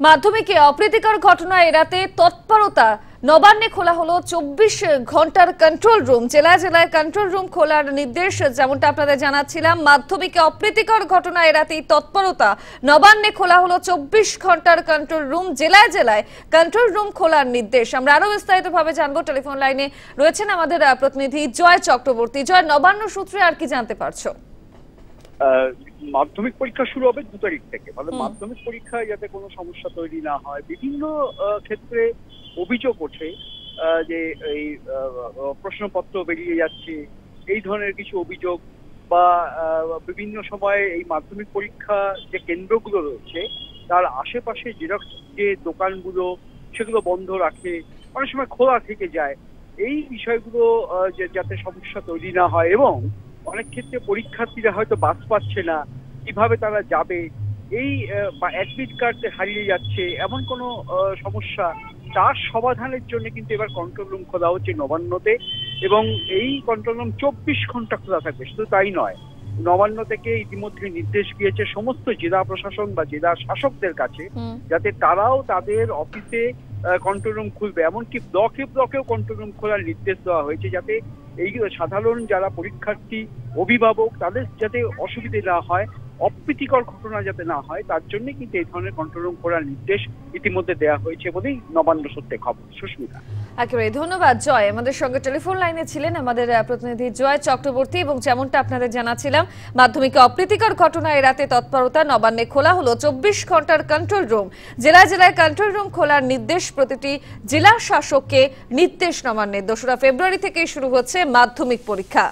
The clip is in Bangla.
মাধ্যমিকে অপ্রীতিকর ঘটনা এড়াতে তৎপরতা নবান্নে খোলা হলো 24 ঘন্টার কন্ট্রোল রুম। জেলায় জেলায় কন্ট্রোল রুম খোলার নির্দেশ, যেমনটা আপনাদের জানাচ্ছিলাম। মাধ্যমিকে অপ্রীতিকর ঘটনা এড়াতে তৎপরতা নবান্নে খোলা হলো 24 ঘন্টার কন্ট্রোল রুম। জেলায় জেলায় কন্ট্রোল রুম খোলার নির্দেশ। আমরা আরো বিস্তারিতভাবে জানবো। টেলিফোন লাইনে রয়েছেন আমাদের প্রতিনিধি জয় চক্রবর্তী। জয়, নবান্ন সূত্রে আর কি জানতে পারছো? মাধ্যমিক পরীক্ষা শুরু হবে 2 তারিখ থেকে। মানে মাধ্যমিক পরীক্ষায় যাতে কোনো সমস্যা তৈরি না হয়, বিভিন্ন ক্ষেত্রে অভিযোগ ওঠে যে এই প্রশ্নপত্র বেরিয়ে যাচ্ছে, এই ধরনের কিছু অভিযোগ, বা বিভিন্ন সময়ে এই মাধ্যমিক পরীক্ষা যে কেন্দ্রগুলো রয়েছে তার আশেপাশে জেরক্স যে দোকানগুলো সেগুলো বন্ধ রাখে, অনেক সময় খোলা থেকে যায়। এই বিষয়গুলো যাতে সমস্যা তৈরি না হয়, এবং অনেক ক্ষেত্রে পরীক্ষার্থীরা হয়তো বাস পাচ্ছে না, কিভাবে তারা যাবে, এই বা অ্যাডমিট কার্ড হারিয়ে যাচ্ছে, এমন কোনো সমস্যা, তার সমাধানের জন্য কিন্তু এবার কন্ট্রোল রুম খোলা হচ্ছে নবান্নতে। এবং এই কন্ট্রোল রুম 24 ঘন্টা খোলা থাকবে। শুধু তাই নয়, নবান্ন থেকে ইতিমধ্যে নির্দেশ গিয়েছে সমস্ত জেলা প্রশাসন বা জেলা শাসকদের কাছে, যাতে তারাও তাদের অফিসে কন্ট্রোল রুম খুলবে। এমনকি ব্লকে ব্লকেও কন্ট্রোল রুম খোলার নির্দেশ দেওয়া হয়েছে, যাতে এই সাধারণ যারা পরীক্ষার্থী, অভিভাবক, তাদের যাতে অসুবিধে না হয়, অপ্রীতিকর ঘটনা যাতে না হয়, তার জন্য কিন্তু এই ধরনের কন্ট্রোল রুম খোলার নির্দেশ ইতিমধ্যে দেওয়া হয়েছে বলেই নবান্ন সূত্রে খবর। সুস্মিতা, একেবারে ধন্যবাদ জয়। আমাদের সঙ্গে টেলিফোন লাইনে ছিলেন আমাদের প্রতিনিধি জয় চক্রবর্তী। এবং যেমনটা আপনাদের জানাচ্ছিলাম, মাধ্যমিকে অপ্রীতিকর ঘটনা এড়াতে তৎপরতা নবান্নে খোলা হলো 24 ঘন্টার কন্ট্রোল রুম। জেলায় জেলায় কন্ট্রোল রুম খোলার নির্দেশ প্রতিটি জেলা শাসককে নির্দেশ নবান্নের। 2রা ফেব্রুয়ারি থেকেই শুরু হচ্ছে মাধ্যমিক পরীক্ষা।